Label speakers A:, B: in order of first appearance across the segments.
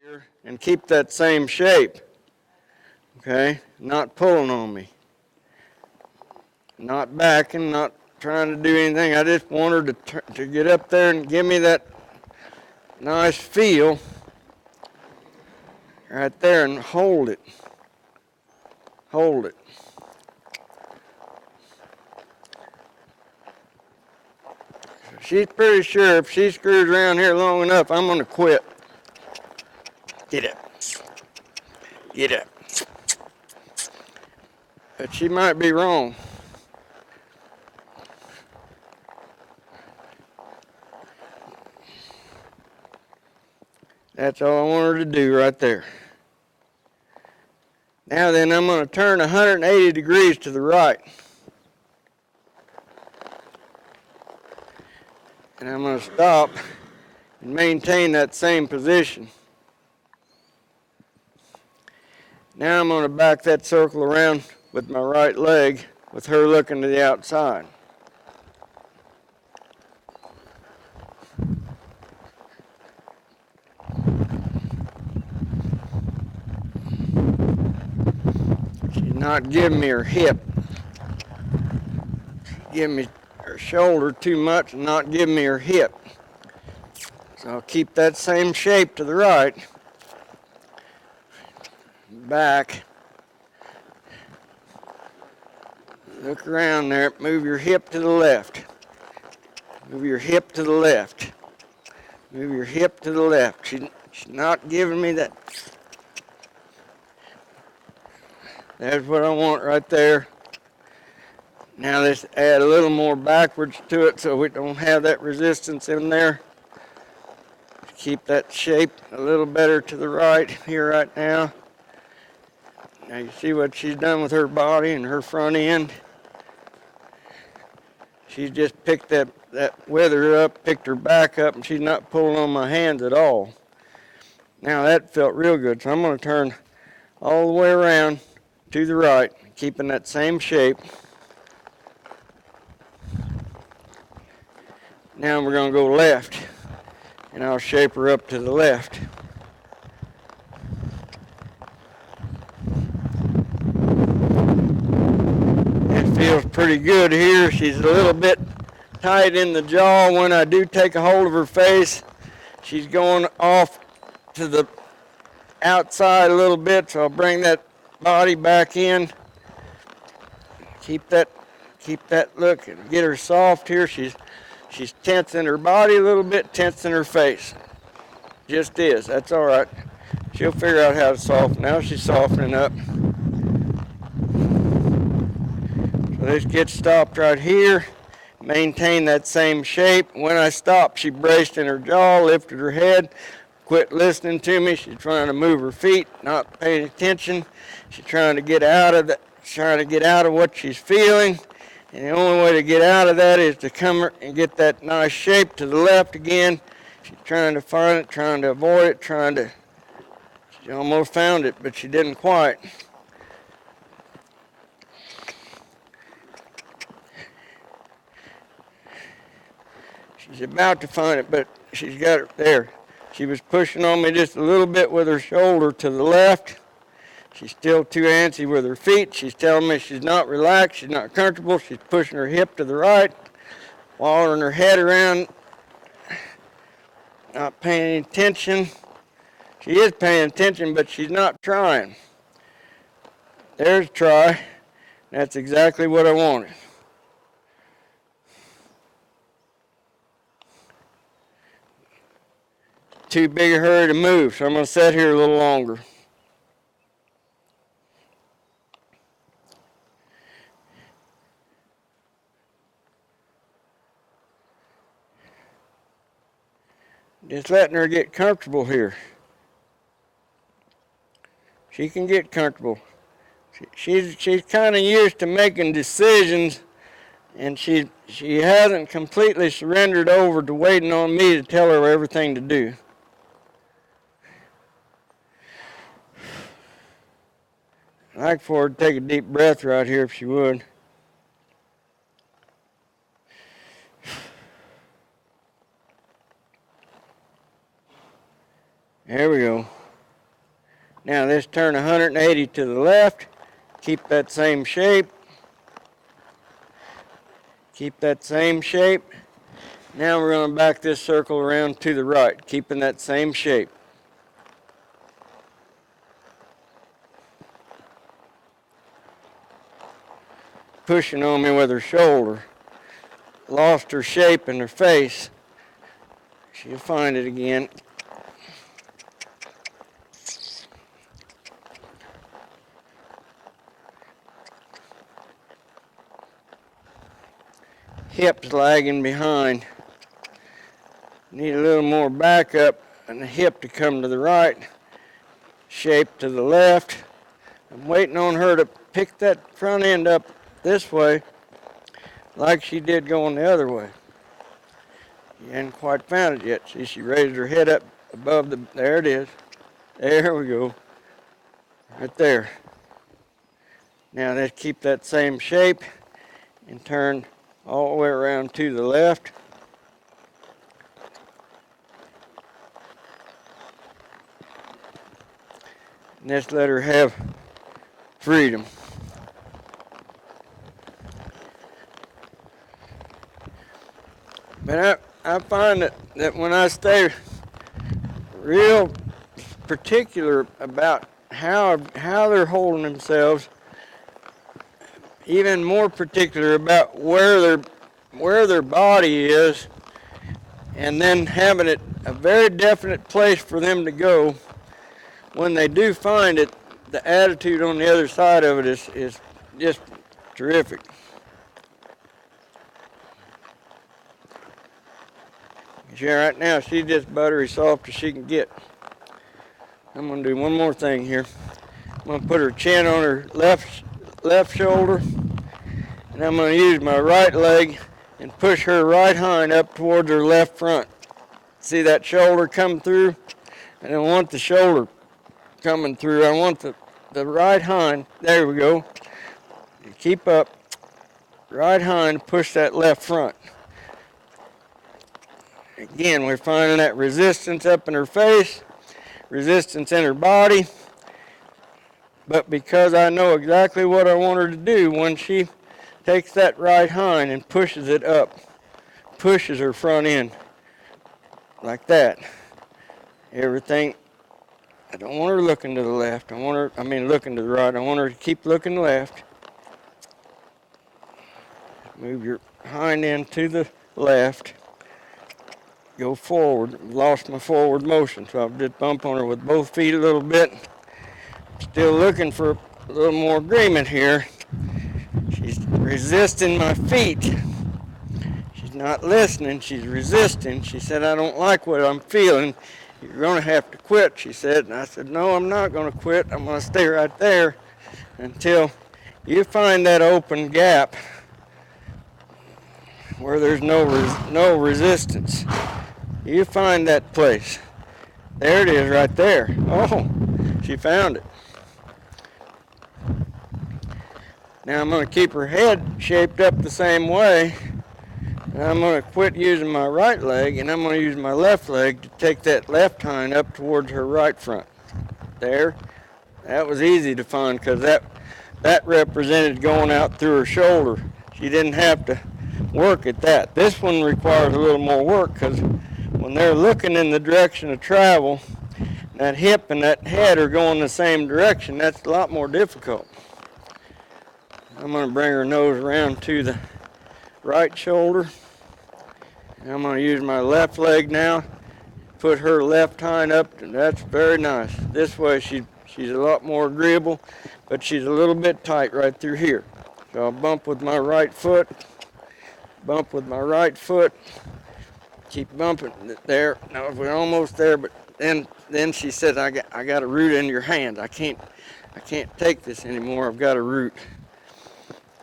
A: here and keep that same shape. Okay, not pulling on me, not backing, not trying to do anything. I just want her to get up there and give me that nice feel right there and hold it. Hold it. She's pretty sure if she screws around here long enough, I'm going to quit. Get up. Get up. But she might be wrong. That's all I want her to do right there. Now then, I'm going to turn 180 degrees to the right. And I'm going to stop and maintain that same position. Now I'm going to back that circle around with my right leg with her looking to the outside. She's not giving me her hip. She's giving me her shoulder too much and not giving me her hip. So I'll keep that same shape to the right. Back. Look around there. Move your hip to the left. Move your hip to the left. Move your hip to the left. She's not giving me that. That's what I want right there. Now let's add a little more backwards to it so we don't have that resistance in there. Keep that shape a little better to the right here right now. Now you see what she's done with her body and her front end. She's just picked that wither up, picked her back up, and she's not pulling on my hands at all. Now that felt real good, so I'm going to turn all the way around to the right, keeping that same shape. Now we're going to go left, and I'll shape her up to the left. It feels pretty good here. She's a little bit tight in the jaw. When I do take a hold of her face, she's going off to the outside a little bit, so I'll bring that body back in. Keep that look and get her soft here. She's tensing her body a little bit, tensing her face. Just is. That's all right. She'll figure out how to soften. Now she's softening up. So let's get stopped right here. Maintain that same shape. When I stopped, she braced in her jaw, lifted her head, quit listening to me. She's trying to move her feet, not paying attention. She's trying to get out of that, trying to get out of what she's feeling. And the only way to get out of that is to come and get that nice shape to the left again. She's trying to find it, trying to avoid it, she almost found it, but she didn't quite. She's about to find it, but she's got it there. She was pushing on me just a little bit with her shoulder to the left. She's still too antsy with her feet. She's telling me she's not relaxed, she's not comfortable. She's pushing her hip to the right, wallering her head around, not paying any attention. She is paying attention, but she's not trying. There's try. That's exactly what I wanted. Too big a hurry to move, so I'm going to sit here a little longer. Just letting her get comfortable here. She can get comfortable. She's kind of used to making decisions, and she hasn't completely surrendered over to waiting on me to tell her everything to do. I'd like for her to take a deep breath right here if she would. There we go. Now let's turn 180 to the left. Keep that same shape. Keep that same shape. Now we're going to back this circle around to the right, keeping that same shape. Pushing on me with her shoulder. Lost her shape in her face. She'll find it again. Hips lagging behind. Need a little more backup and the hip to come to the right. Shape to the left. I'm waiting on her to pick that front end up this way like she did going the other way. She hadn't quite found it yet. See, she raised her head up above the, there it is. There we go. Right there. Now let's keep that same shape and turn all the way around to the left. And let's let her have freedom. But I find that when I stay real particular about how they're holding themselves, even more particular about where their body is, and then having it a very definite place for them to go, when they do find it, the attitude on the other side of it is just terrific. See, right now, she's just buttery soft as she can get. I'm going to do one more thing here. I'm going to put her chin on her left shoulder, and I'm going to use my right leg and push her right hind up towards her left front. See that shoulder come through? I don't want the shoulder coming through. I want the right hind. There we go. Keep up. Right hind, push that left front. Again, we're finding that resistance up in her face, resistance in her body. But because I know exactly what I want her to do, when she takes that right hind and pushes it up, pushes her front end like that. Everything, I don't want her looking to the left. Looking to the right. I want her to keep looking left. Move your hind end to the left. Go forward. Lost my forward motion, so I'll just bump on her with both feet a little bit. Still looking for a little more agreement here. She's resisting my feet. She's not listening. She's resisting. She said, I don't like what I'm feeling. You're going to have to quit, she said. And I said, no, I'm not going to quit. I'm going to stay right there until you find that open gap where there's no resistance. You find that place. There it is right there. Oh, she found it. Now I'm going to keep her head shaped up the same way. And I'm going to quit using my right leg, and I'm going to use my left leg to take that left hind up towards her right front. There. That was easy to find because that represented going out through her shoulder. She didn't have to work at that. This one requires a little more work because when they're looking in the direction of travel, that hip and that head are going the same direction. That's a lot more difficult. I'm going to bring her nose around to the right shoulder. And I'm going to use my left leg now. Put her left hind up, and that's very nice. This way she's a lot more agreeable, but she's a little bit tight right through here. So I'll bump with my right foot. Bump with my right foot. Keep bumping there. Now we're almost there, but then she said, I got a root in your hand. I can't take this anymore. I've got a root.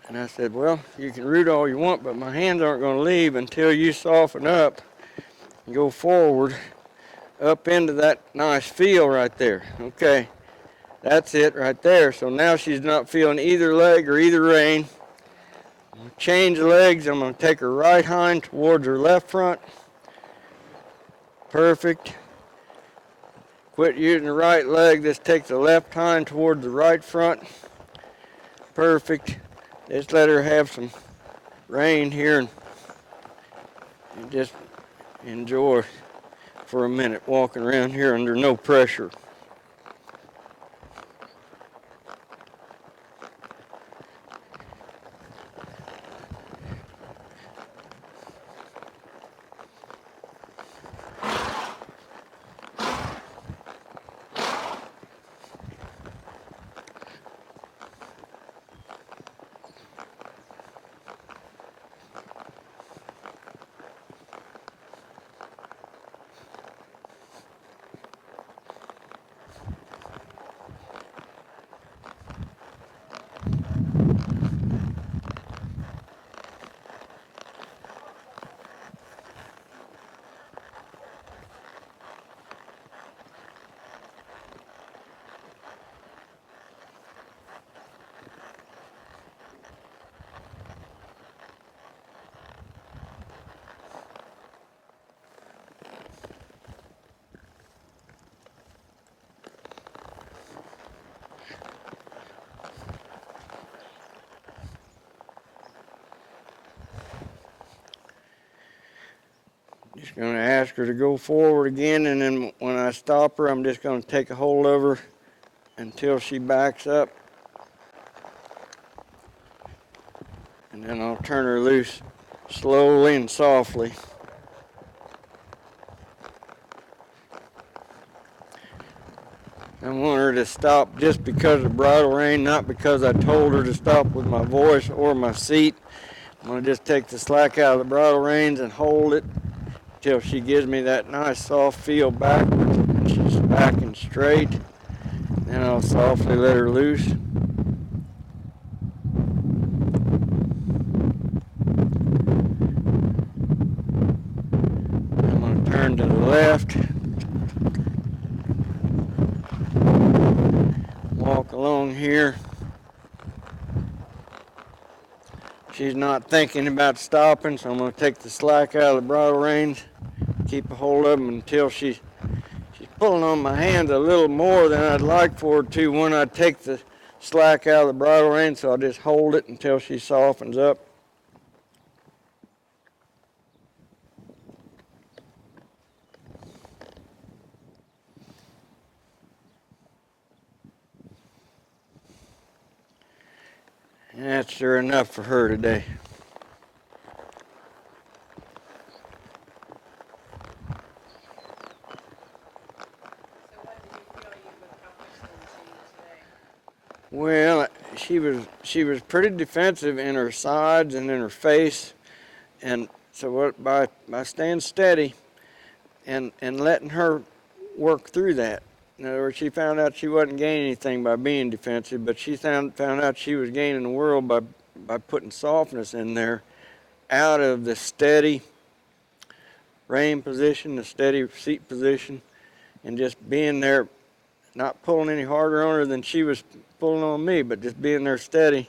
A: And I said, well, you can root all you want, but my hands aren't going to leave until you soften up and go forward up into that nice feel right there. Okay, that's it right there. So now she's not feeling either leg or either rein. I'm going to change the legs. I'm going to take her right hind towards her left front. Perfect. Quit using the right leg. Just take the left hind toward the right front. Perfect. Just let her have some rein here and just enjoy for a minute walking around here under no pressure. Just going to ask her to go forward again, and then when I stop her, I'm just going to take a hold of her until she backs up. And then I'll turn her loose slowly and softly. I want her to stop just because of bridle rein, not because I told her to stop with my voice or my seat. I'm going to just take the slack out of the bridle reins and hold it till she gives me that nice soft feel backwards and she's backing straight. Then I'll softly let her loose. I'm going to turn to the left. Walk along here. She's not thinking about stopping, so I'm going to take the slack out of the bridle reins, keep a hold of them until she's pulling on my hands a little more than I'd like for her to when I take the slack out of the bridle rein, so I'll just hold it until she softens up. And that's sure enough for her today. Well, she was pretty defensive in her sides and in her face, and so by staying steady and letting her work through that. In other words, she found out she wasn't gaining anything by being defensive, but she found out she was gaining the world by putting softness in there, out of the steady rein position, the steady seat position, and just being there, not pulling any harder on her than she was pulling on me, but just being there steady.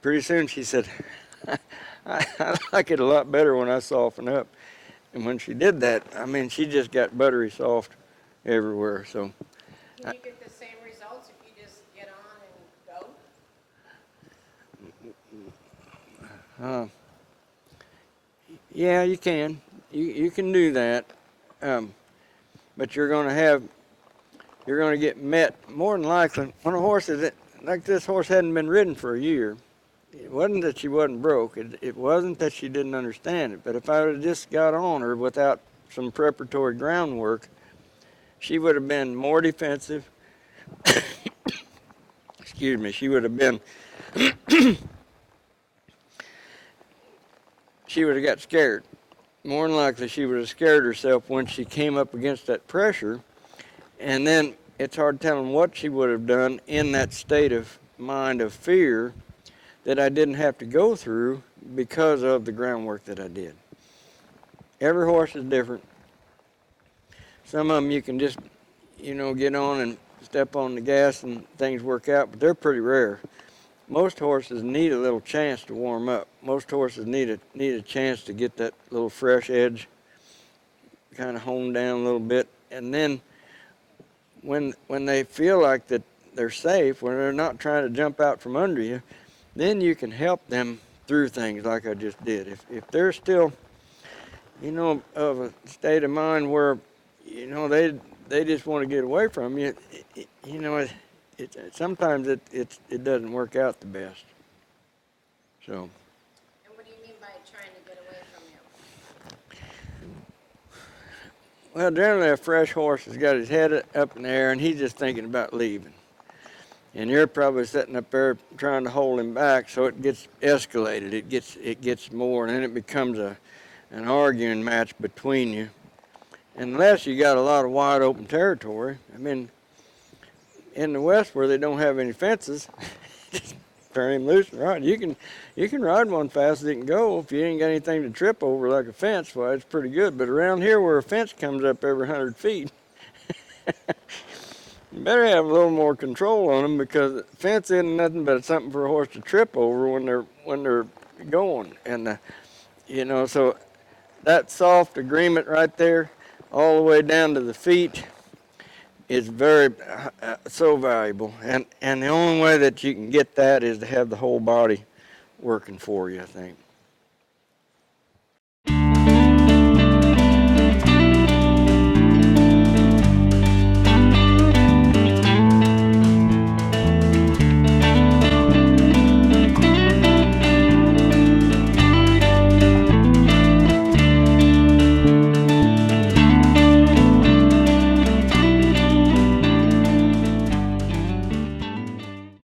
A: Pretty soon she said, I like it a lot better when I soften up. And when she did that, I mean, she just got buttery soft everywhere. So.
B: Can you get the same results if you just get on and go?
A: Yeah, you can. You can do that. But you're going to get met more than likely. When a horse is, like this horse hadn't been ridden for a year, it wasn't that she wasn't broke. It wasn't that she didn't understand it. But if I would have just got on her without some preparatory groundwork, she would have been more defensive. Excuse me. She would have been. She would have got scared. More than likely, she would have scared herself when she came up against that pressure. And then it's hard telling what she would have done in that state of mind of fear that I didn't have to go through because of the groundwork that I did. Every horse is different. Some of them you can just, get on and step on the gas and things work out, but they're pretty rare. Most horses need a little chance to warm up. Most horses need a chance to get that little fresh edge kind of honed down a little bit. And then when they feel like that they're safe, when they're not trying to jump out from under you, then you can help them through things like I just did. If they're still, of a state of mind where, they just want to get away from you, sometimes it doesn't work out the best. So.
B: And what do you mean by trying to get away from you?
A: Well, generally a fresh horse has got his head up in the air and he's just thinking about leaving. And you're probably sitting up there trying to hold him back, so it gets escalated. It gets more, and then it becomes an arguing match between you. Unless you got a lot of wide open territory. I mean, in the West where they don't have any fences, just turn him loose and ride. You can ride one fast as it can go. If you ain't got anything to trip over like a fence, well, it's pretty good. But around here where a fence comes up every 100 feet, you better have a little more control on them, because the fence isn't nothing but something for a horse to trip over when they're going. And so that soft agreement right there, all the way down to the feet, is very so valuable. And the only way that you can get that is to have the whole body working for you, I think.